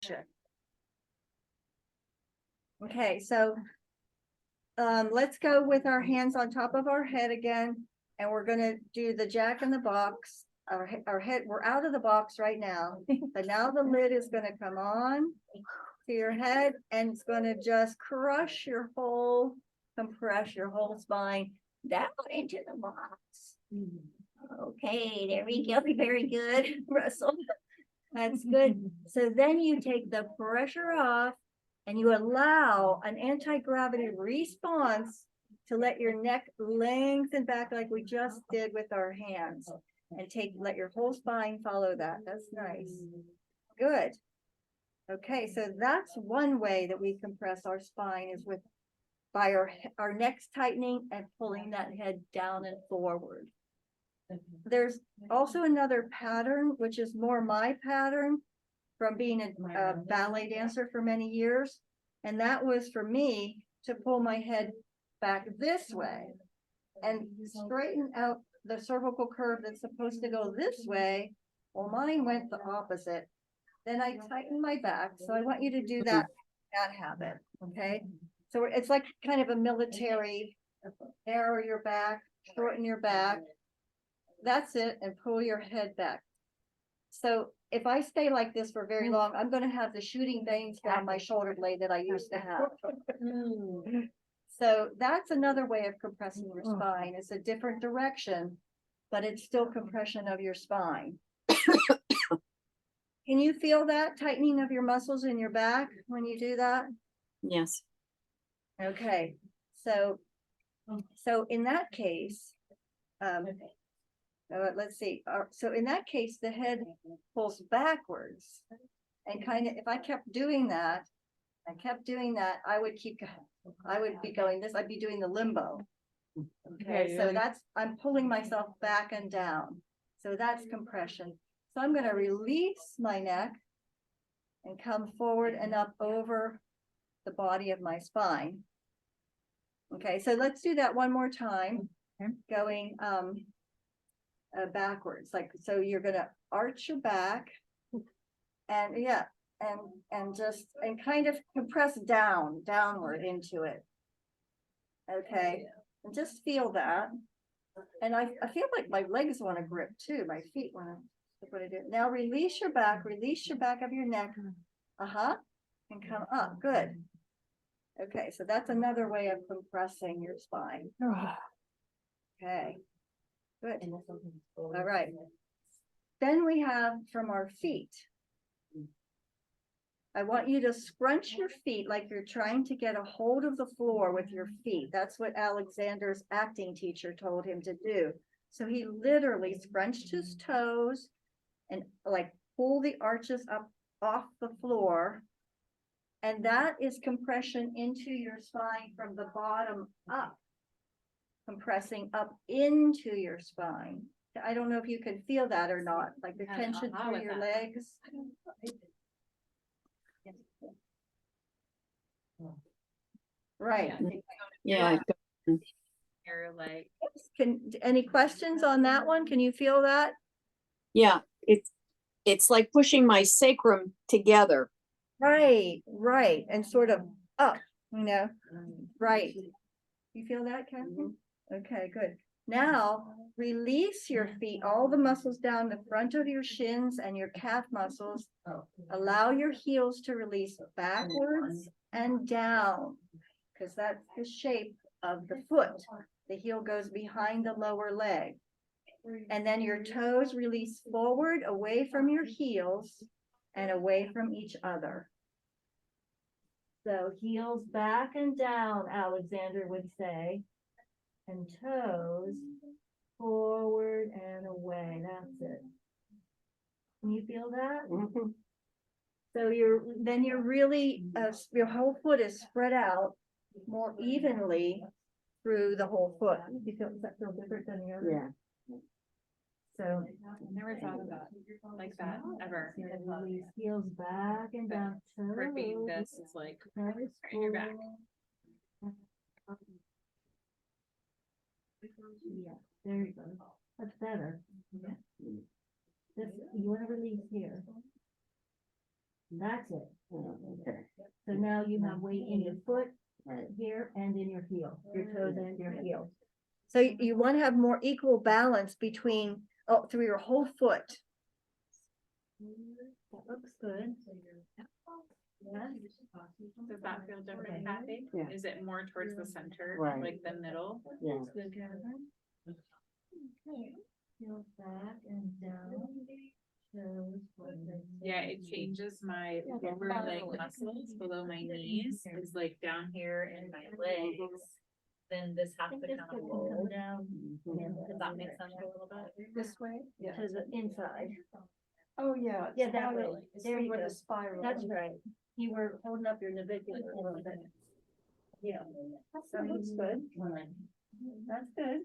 direction. Okay, so let's go with our hands on top of our head again, and we're gonna do the Jack in the Box. Our head, we're out of the box right now, but now the lid is gonna come on to your head, and it's gonna just compress your whole spine down into the box. Okay, there we go. Very good, Russell. That's good. So then you take the pressure off and you allow an anti-gravity response to let your neck lengthen back like we just did with our hands, and let your whole spine follow that. That's nice. Good. Okay, so that's one way that we compress our spine, is by our necks tightening and pulling that head down and forward. There's also another pattern, which is more my pattern from being a ballet dancer for many years. And that was for me to pull my head back this way and straighten out the cervical curve that's supposed to go this way. Well, mine went the opposite. Then I tighten my back. So I want you to do that habit. Okay. So it's like kind of a military, narrow your back, shorten your back. That's it. And pull your head back. So if I stay like this for very long, I'm going to have the shooting veins down my shoulder blade that I used to have. So that's another way of compressing your spine. It's a different direction, but it's still compression of your spine. Can you feel that tightening of your muscles in your back when you do that? Yes. Okay. So in that case, let's see. So in that case, the head pulls backwards, and kind of, if I kept doing that, I would be going this, I'd be doing the limbo. Okay, so I'm pulling myself back and down. So that's compression. So I'm going to release my neck and come forward and up over the body of my spine. Okay, so let's do that one more time. Going backwards, so you're going to arch your back and just kind of compress downward into it. Okay, and just feel that. And I feel like my legs want to grip too. My feet want to. What I do now. Release your back of your neck. And come up. Good. Okay, so that's another way of compressing your spine. Okay. Good. All right. Then we have from our feet. I want you to scrunch your feet like you're trying to get a hold of the floor with your feet. That's what Alexander's acting teacher told him to do. So he literally scrunched his toes and like pull the arches up off the floor. And that is compression into your spine from the bottom up. Compressing up into your spine. I don't know if you can feel that or not, like the tension through your legs. Right. Yeah. You're like, any questions on that one? Can you feel that? Yeah, it's like pushing my sacrum together. Right. And sort of up, right. You feel that, Kathy? Okay, good. Now release your feet, all the muscles down the front of your shins and your calf muscles. Allow your heels to release backwards and down, because that's the shape of the foot. The heel goes behind the lower leg. And then your toes release forward, away from your heels and away from each other. So heels back and down, Alexander would say. And toes forward and away. That's it. Can you feel that? Mm-hmm. So you're really, your whole foot is spread out more evenly through the whole foot. Does that feel different than the other? Yeah. I So never thought of that like that ever. release heels back and down. Gripping this is like right in your back. Yeah, there you go. That's better. Yeah. You want to release here. That's it. Okay. So now you have weight in your foot Right. here and in your heel, your toes and your heel. So you want to have more equal balance between, through your whole foot. That looks good. Yes. Does that feel different, Kathy? Yeah. Is it more towards the center, Right. like the middle? Yeah. Good, Carolyn. Okay. Heel back and down. Toes, Yeah, it changes my lower leg muscles below my knees is like down here in my legs. Then this has to kind of Come roll. down Does that make sense a little bit? This way? to the inside. Oh, yeah. Yeah, that way. There you go. spiral. That's right. You were holding up your navicular a little bit. Yeah. That looks good. That's good.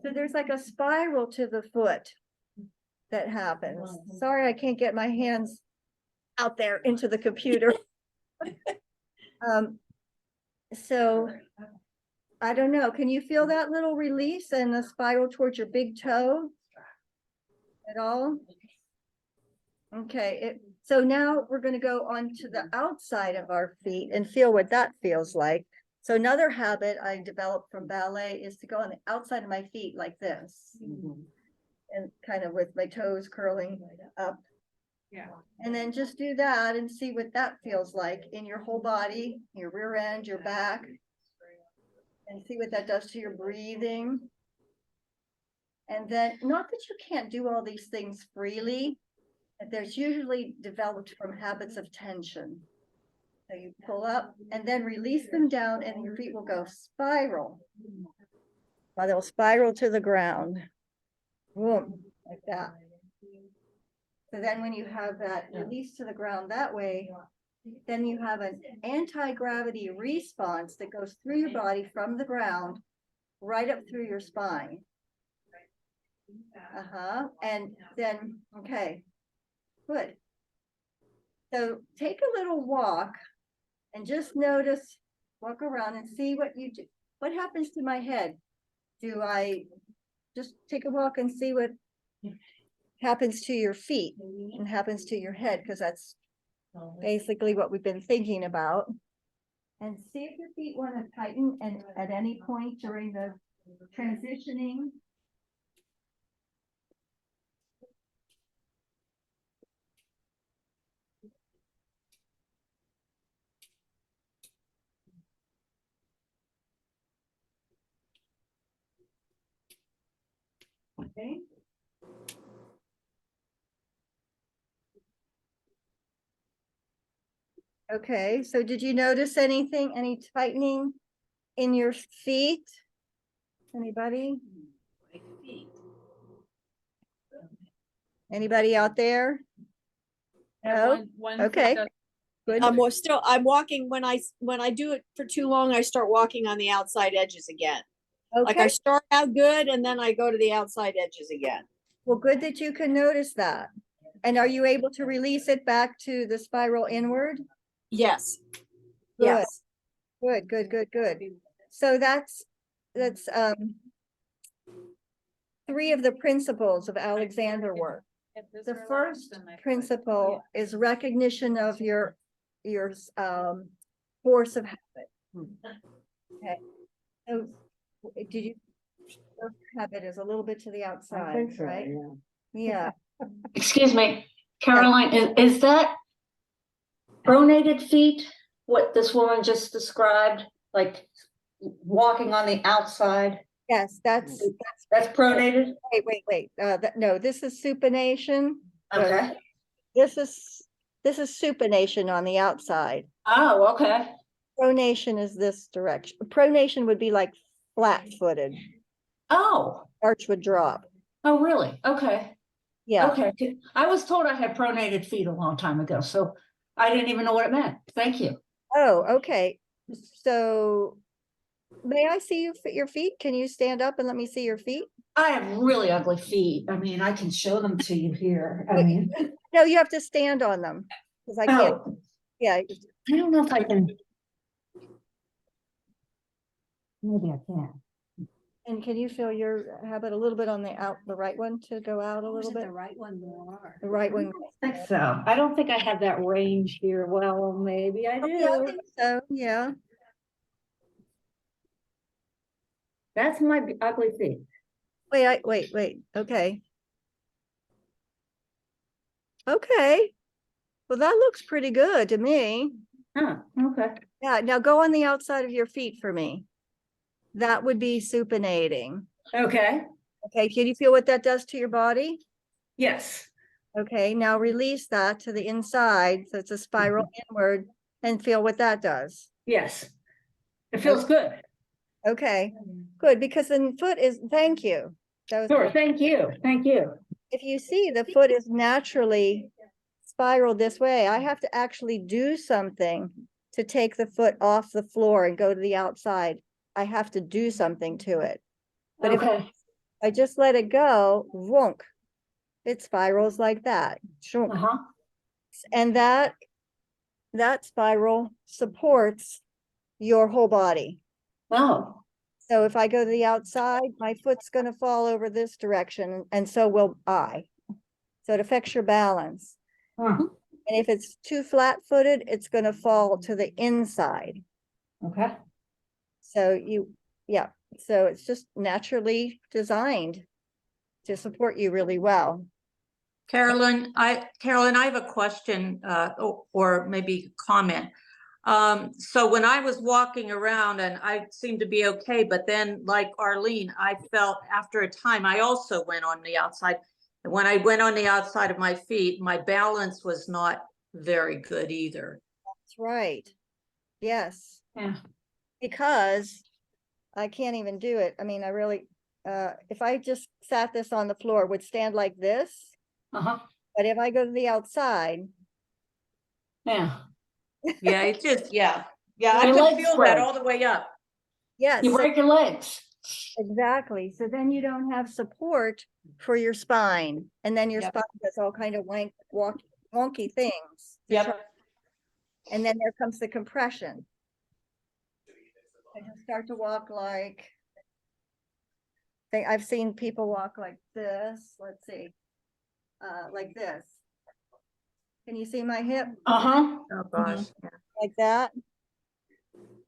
So there's like a spiral to the foot that happens. Sorry, I can't get my hands out there into the computer. So I don't know. Can you feel that little release and the spiral towards your big toe at all? Okay, so now we're going to go on to the outside of our feet and feel what that feels like. So another habit I developed from ballet is to go on the outside of my feet like this. Mhm. And kind of with my toes curling up. Yeah. And then just do that and see what that feels like in your whole body, your rear end, your back. And see what that does to your breathing. And then, not that you can't do all these things freely, but there's usually developed from habits of tension. So you pull up and then release them down and your feet will go spiral. Or they'll spiral to the ground. Boom, like that. So then when you have that release to the ground that way, then you have an anti-gravity response that goes through your body from the ground, right up through your spine. And then, okay, good. So take a little walk and just notice, walk around and see what you do. What happens to my head? Do I just take a walk and see what happens to your feet and happens to your head? Because that's basically what we've been thinking about. And see if your feet want to tighten and at any point during the transitioning. Okay. Okay, so did you notice anything, any tightening in your feet? Anybody? Anybody out there? No? Okay. Good. I'm walking when I do it for too long, I start walking on the outside edges again. Like I Okay, start out good and then I go to the outside edges again. well, good that you can notice that. And are you able to release it back to the spiral inward? Yes. Good. Yes. Good. So that's 3 of the principles of Alexander work. The first principle is recognition of your force of habit. Okay. So did you, first habit is a little bit to the I outside, think so, right? yeah. Yeah. Excuse me, Caroline, is that pronated feet, what this woman just described, like walking on the outside? Yes, that's That's pronated? wait. No, this is supination. Okay. This is supination on the outside. Oh, okay. Pronation is this direction. Pronation would be like flat-footed. Oh, Arch would drop. oh, really? Okay. Yeah. Okay. I was told I had pronated feet a long time ago, so I didn't even know what it meant. Thank you. Oh, okay. So may I see your feet? Can you stand up and let me see your feet? I have really ugly feet. I mean, I can show them to you here. I mean, No, you have to stand on them. Because I can't, oh, yeah. I don't know if I can. Maybe I can. And can you feel your, how about a little bit on the right one to go out a Or is little it bit? the right one more? The right one. I think so. I don't think I have that range here. Well, maybe I Oh, yeah, I do. think so, yeah. That's my ugly feet. Wait, okay. Okay, well, that looks pretty good to me. Huh, okay. Yeah, now go on the outside of your feet for me. That would be supinating. Okay, Okay, can you feel what that does to your body? yes, Okay, now release that to the inside, so it's a spiral inward, and feel what that does. yes. It feels good. Okay, good, because the foot is, thank you. That was, Sure, thank you, thank you. if you see, the foot is naturally spiraled this way. I have to actually do something to take the foot off the floor and go to the outside. I have to do something to it. But if Okay, I just let it go, wonk, it spirals like that. Shunk. uh-huh, And that spiral supports your whole body. oh, So if I go to the outside, my foot's gonna fall over this direction, and so will I. So it affects your balance. huh, And if it's too flat-footed, it's gonna fall to the inside. okay. So yeah, so it's just naturally designed to support you really well. Carolyn, I have a question, or maybe comment. So when I was walking around and I seemed to be okay, but then like Arlene, I felt after a time, I also went on the outside. And when I went on the outside of my feet, my balance was not very good either. That's right. Yes, Yeah, because I can't even do it. I mean, I really, if I just sat this on the floor, it would stand like this. uh-huh, But if I go to the outside, yeah. Yeah, it's just, yeah. I Your could legs feel break. that all the way up. yes, You so- break your legs. exactly. So then you don't have support for your spine, and then your Yep. spine does all kind of wonky things. to Yep. try- And then there comes the compression. I just start to walk like, I've seen people walk like this. Let's see, like this. Can you see my hip? Uh-huh, Oh, gosh. Like that?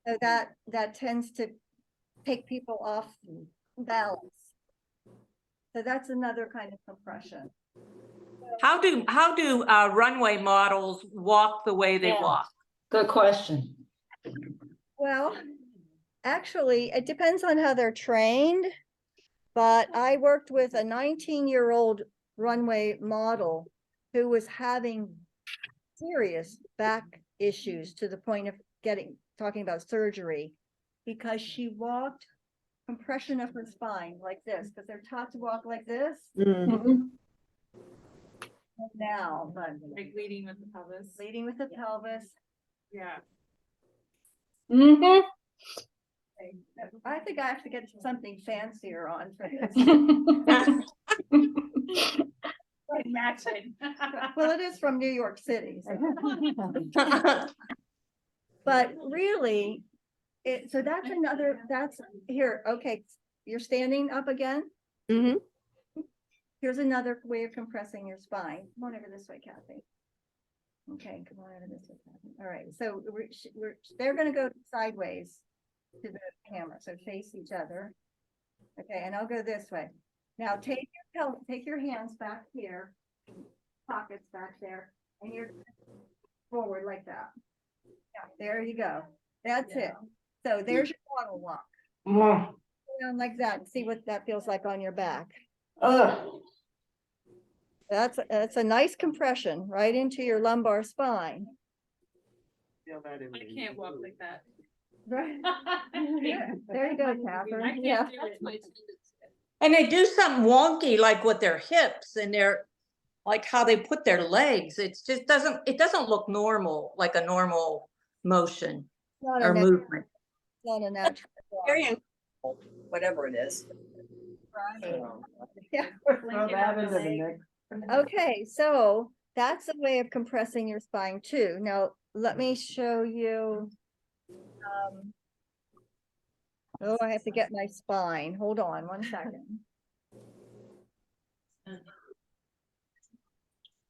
So that tends to take people off balance. So that's another kind of compression. How do runway models walk the way they Yeah. walk? good question. Well, actually, it depends on how they're trained. But I worked with a 19-year-old runway model who was having serious back issues to the point of talking about surgery, because she walked compression of her spine like this, because they're taught to walk like this Mhm. now, but Like leading with the pelvis. leading with the pelvis. Yeah. Mhm. I think I have to get something fancier on for this. Like matching. Well, it is from New York City. so- But really, so that's here, okay, you're standing up again? Mhm. Here's another way of compressing your spine. Come on over this way, Kathy. Okay, come on over this way, Kathy. All right, so they're gonna go sideways to the camera, so face each other. Okay, and I'll go this way. Now take your hands back here, pockets back there, and you're forward like that. Yeah, there you go. That's it. So there's your waddle walk. Mm. Go down like that and see what that feels like on your back. Ugh. That's a nice compression right into your lumbar spine. I can't walk like that. Right. There you go, I Catherine. Yeah. can't do it. My tendons. And they do something wonky, like with their hips and their, like how they put their legs. It doesn't look normal, like a normal motion Not or a movement. natural. walk. Very whatever it is. Right. Yeah. Throw that into the mix. Okay, so that's a way of compressing your spine too. Now, let me show you. Oh, I have to get my spine. Hold on one second.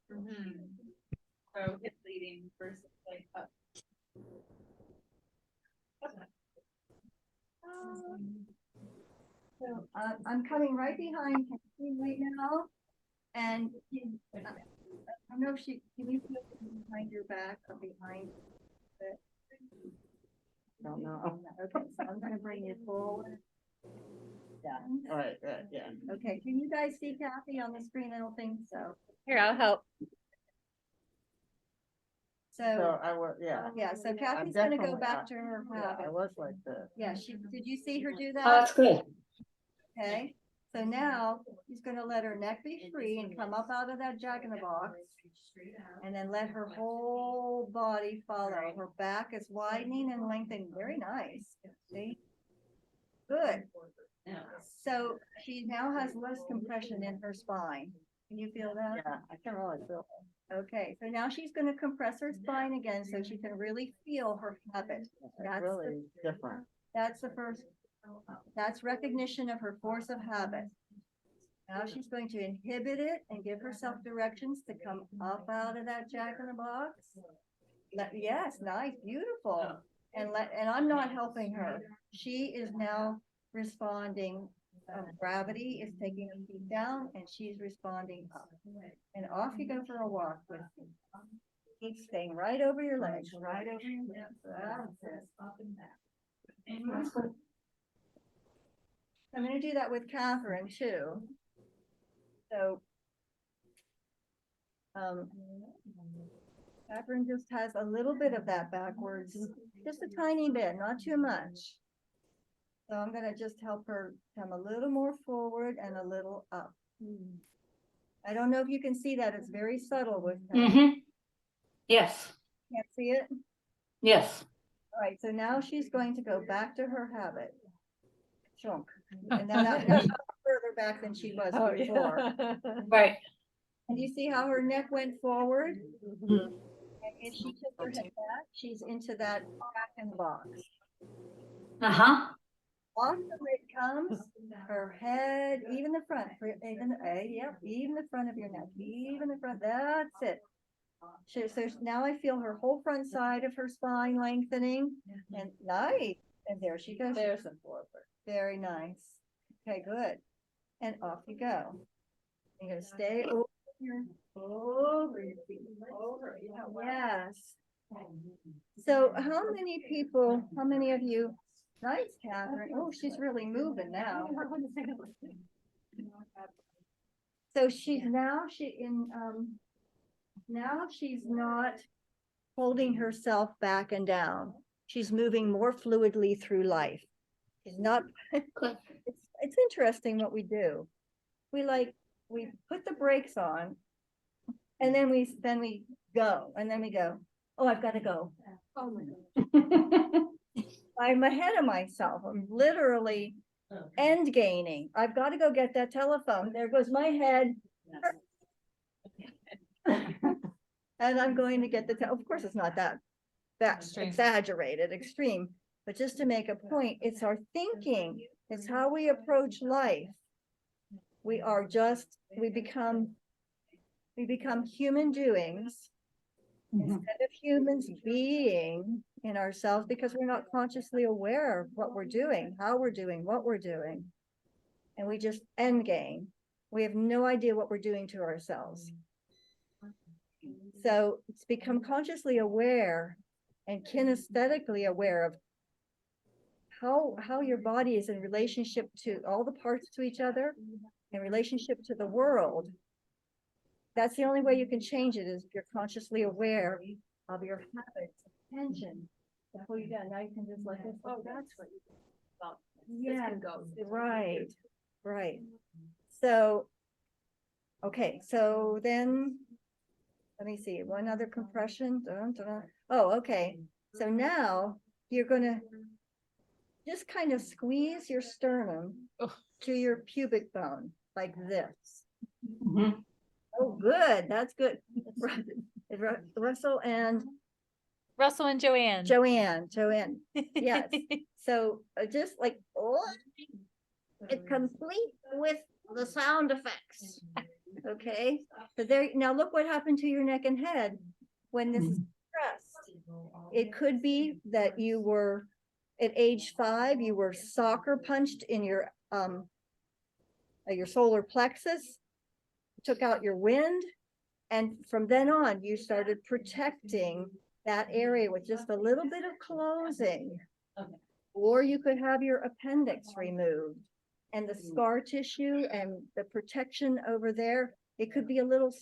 So hip leading versus like up. So I'm coming right behind Kathy right now. And I don't know if can you feel it behind your back or behind it? Don't know. Okay, so I'm gonna bring you forward. Yeah. Right, yeah. Okay, can you guys see Kathy on the screen? I don't think so. Here, I'll help. So, I was, yeah. yeah, so Kathy's gonna go back to her habit. was like this. Yeah, did you see her do Oh, that? that's good. Okay, so now she's gonna let her neck be free and come up out of that jack in the box. And then let her whole body follow. Her back is widening and lengthening. Very nice. See? Good. So she now has less compression in her spine. Can you feel that? Yeah, I can really feel it. Okay, so now she's gonna compress her spine again so she can really feel her habit. That's Really different. That's the first, that's recognition of her force of habit. Now she's going to inhibit it and give herself directions to come up out of that jack in the box. Yes, nice, beautiful. And I'm not helping her. She is now responding. Gravity is taking her feet down and she's responding up. And off you go for a walk with me. Keep staying right over your legs, right over your legs. That's it. Up and back. I'm gonna do that with Catherine too. So, Catherine just has a little bit of that backwards, just a tiny bit, not too much. So I'm gonna just help her come a little more forward and a little up. I don't know if you can see that, it's very subtle with her. Mm-hmm. Yes, Can't see it? yes. All right, so now she's going to go back to her habit. Chunk. And now that's further back than she was before. Right. And you see how her neck went forward? And if she took her head back, she's into that back in the box. Uh-huh. Off the lid comes her head, even the front, even the front of your neck, even the front, that's it. So now I feel her whole front side of her spine lengthening and nice. And there she goes. There's the forward. Very nice. Okay, good. And off you go. You're gonna stay over your feet, over. Yes. So how many of you, nice, Catherine. Oh, she's really moving now. So now she's not holding herself back and down. She's moving more fluidly through life. She's not, it's interesting what we do. We put the brakes on and then we go and then we go, oh, I've got to go. Oh my. I'm ahead of myself. I'm literally end gaining. I've got to go get that telephone. There goes my head. And I'm going to get of course, it's not that exaggerated, extreme, but just to make a point, it's our thinking. It's how we approach life. We become human doings instead of humans being in ourselves because we're not consciously aware of what we're doing, how we're doing, what we're doing. And we just end game. We have no idea what we're doing to ourselves. So it's become consciously aware and kinesthetically aware of how your body is in relationship to all the parts to each other, in relationship to the world. That's the only way you can change it is if you're consciously aware of your habits, attention. Pull you down. Now you can just let this. Oh, that's what you thought. Yeah, right. So, okay, so then let me see, one other compression. Dun, dun, dun. Oh, okay. So now you're gonna just kind of squeeze your sternum to your pubic bone like this. Oh, good. That's good. Russell and Russell and Joanne. Joanne, yes. So just like, oh, it complete with the sound effects. Okay, so there, now look what happened to your neck and head when this is stressed. It could be that you were at age 5, you were soccer punched in your solar plexus, took out your wind, and from then on you started protecting that area with just a little bit of closing. Or you could have your appendix removed and the scar tissue and the protection over there. It could be a little,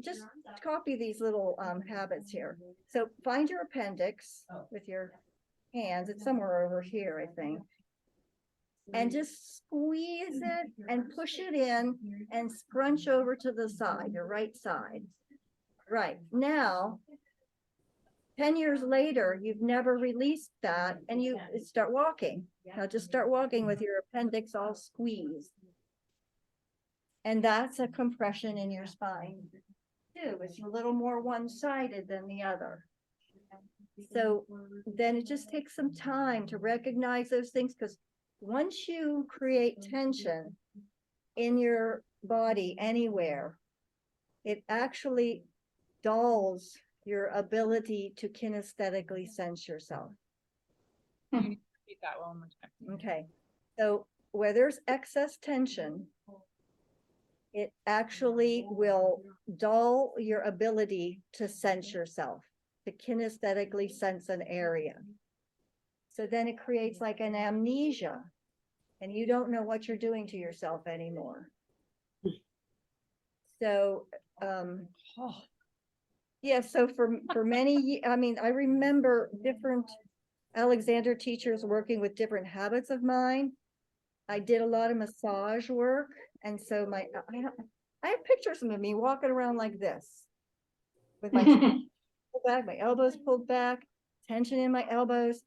just copy these little habits here. So find your appendix with your hands. It's somewhere over here, I think. And just squeeze it and push it in and scrunch over to the side, your right side. Right, now, 10 years later, you've never released that and you start walking. Now just start walking with your appendix all squeezed. And that's a compression in your spine too. It's a little more one-sided than the other. So then it just takes some time to recognize those things, because once you create tension in your body anywhere, it actually dulls your ability to kinesthetically sense yourself. Repeat that one more time. Okay, so where there's excess tension, it actually will dull your ability to sense yourself, to kinesthetically sense an area. So then it creates like an amnesia, and you don't know what you're doing to yourself anymore. So, yeah, so for many, I mean, I remember different Alexander teachers working with different habits of mine. I did a lot of massage work. And so I have pictures of me walking around like this with my pulled back, my elbows pulled back, tension in my elbows.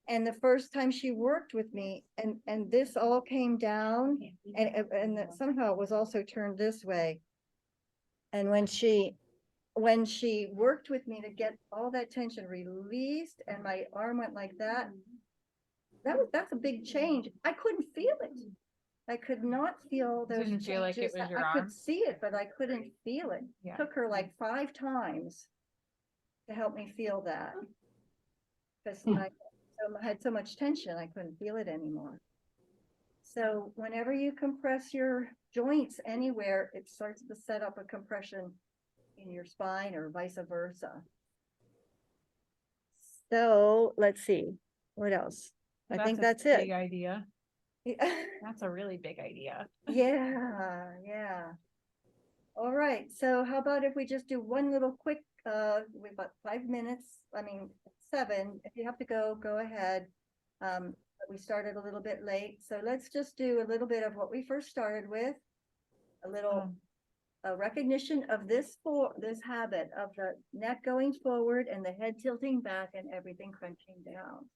And the first time she worked with me, and this all came down, and that somehow it was also turned this way. And when she worked with me to get all that tension released and my arm went like that, that's a big change. I couldn't feel it. I could not feel those Didn't feel like it changes. was your I arm? could see it, but I couldn't feel it. Yeah. Took her like 5 times to help me feel that, because I had so much tension, I couldn't feel it anymore. So whenever you compress your joints anywhere, it starts to set up a compression in your spine or vice versa. So let's see, what else? I think that's it. Big idea. Yeah. That's a really big idea. Yeah. All right, so how about if we just do one little quick, we've got 5 minutes, I mean, 7. If you have to go, go ahead. But we started a little bit late, so let's just do a little bit of what we first started with. A little recognition of this habit of the neck going forward and the head tilting back and everything crunching down.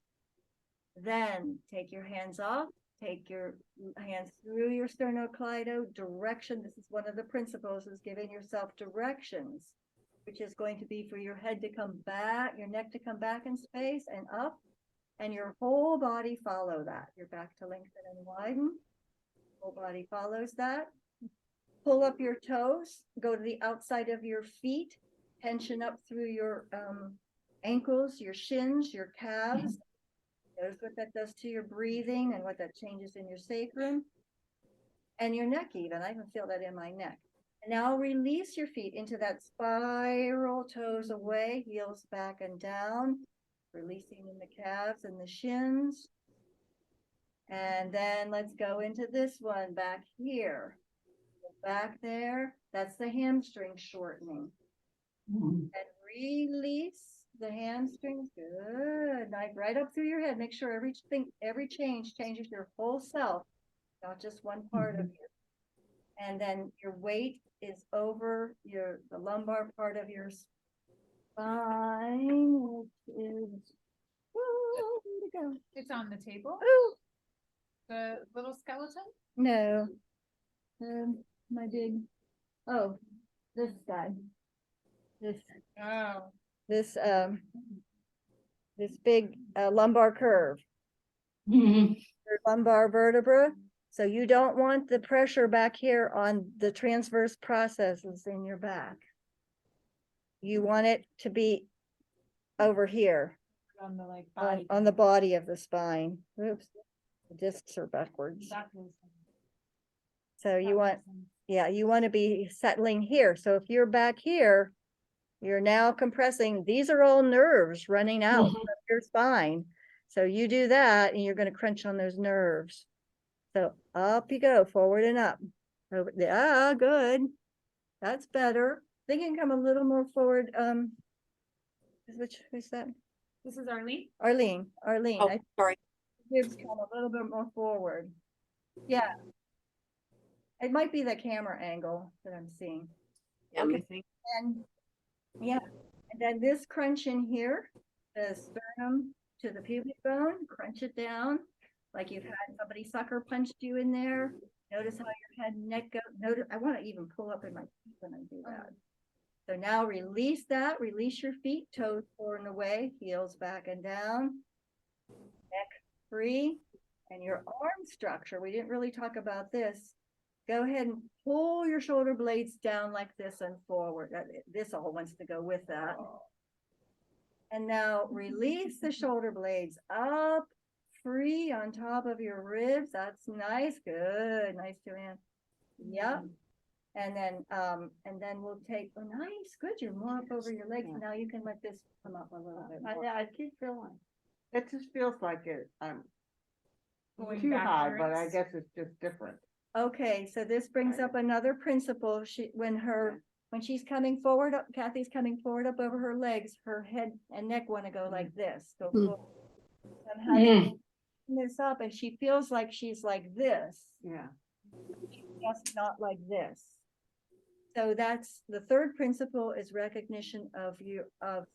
Then take your hands off. Take your hands through your sternocleido direction. This is one of the principles, is giving yourself directions, which is going to be for your head to come back, your neck to come back in space and up, and your whole body follow that. Your back to lengthen and widen. Whole body follows that. Pull up your toes, go to the outside of your feet, tension up through your ankles, your shins, your calves. Notice what that does to your breathing and what that changes in your sacrum and your neck even. I can feel that in my neck. And now release your feet into that spiral, toes away, heels back and down, releasing in the calves and the shins. And then let's go into this one back here. Back there, that's the hamstring shortening. And release the hamstrings. Good. Knife right up through your head. Make sure every change changes your whole self, not just one part of you. And then your weight is over the lumbar part of your spine, which is, where'd it go? It's on the table. Oh, The little skeleton. no. My big, this guy. Oh. This this big lumbar curve, Mhm. your lumbar vertebra. So you don't want the pressure back here on the transverse processes in your back. You want it to be over here On the like on the body of the spine. Oops, the discs are backwards. So you want, yeah, you want to be settling here. So if you're back here, you're now compressing. These are all nerves running out Mhm. of your spine. So you do that and you're going to crunch on those nerves. So up you go, forward and up. Over, good. That's better. They can come a little more forward. Who's that? This is Arlene. Arlene. Oh, I sorry. Ribs come a little bit more forward. Yeah. It might be the camera angle that I'm seeing. Yeah, I think. And yeah, and then this crunch in here, the sternum to the pubic bone, crunch it down like you've had somebody sucker punched you in there. Notice how your head and neck go. Notice, I want to even pull up in my feet when I do that. So now release that, release your feet, toes forward and away, heels back and down, neck free, and your arm structure. We didn't really talk about this. Go ahead and pull your shoulder blades down like this and forward. This all wants to go with that. And now release the shoulder blades up, free on top of your ribs. That's nice. Good. Nice, Joanne. Yep. And then we'll take, oh, nice. Good. You're more up over your legs. Now you can let this come up a little bit more. I keep feeling, it just feels like it, Going too high, but I backwards. guess it's just different. Okay, so this brings up another principle. When she's coming forward, Kathy's coming forward up over her legs, her head and neck want to go like this. Go Mm. forward. I'm having this up and she feels like she's like this, Yeah. just not like this. So that's the third principle, is recognition of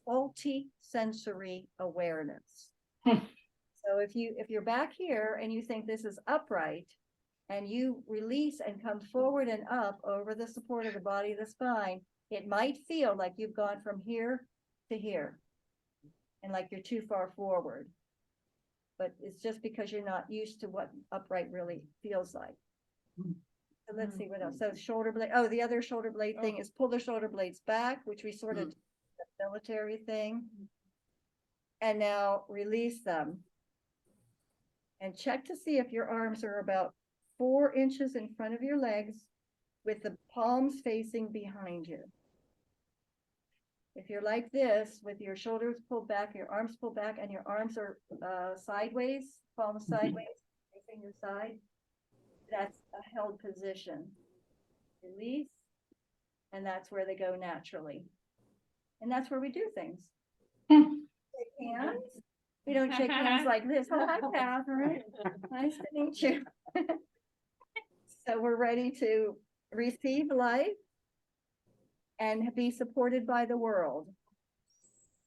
faulty sensory awareness. So if you're back here and you think this is upright, and you release and come forward and up over the support of the body of the spine, it might feel like you've gone from here to here and like you're too far forward. But it's just because you're not used to what upright really feels like. So let's see what else. So shoulder blade. Oh, the other shoulder blade thing is pull the shoulder blades back, which we sort of did the military thing. And now release them. And check to see if your arms are about 4 inches in front of your legs with the palms facing behind you. If you're like this, with your shoulders pulled back, your arms pulled back, and your arms are sideways, palms sideways, facing your side, that's a held position. Release, and that's where they go naturally. And that's where we do things. Shake hands. We don't shake hands like this. Oh, hi, Catherine. Nice to meet you. So we're ready to receive life and be supported by the world.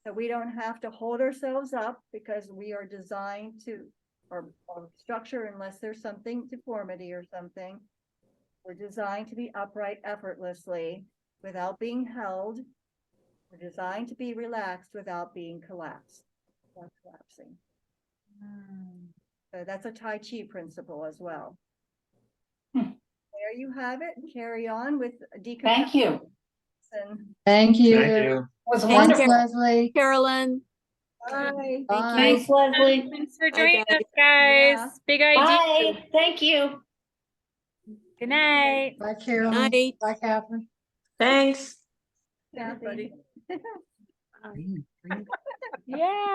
So we don't have to hold ourselves up because we are designed to, or structure, unless there's something, deformity or something. We're designed to be upright effortlessly without being held. We're designed to be relaxed without being collapsed. Not collapsing. So that's a Tai Chi principle as well. There you have it. Carry on with Thank you. Thank Thank you. Was Thanks, wonderful. Leslie. Carolyn. Bye. Thanks, Leslie. Thanks for Bye, joining guys. us, guys. Yeah. Big idea. Bye. Thank you. Good night. Bye, Carolyn. Night. Bye, Catherine. Thanks. Kathy. Yeah.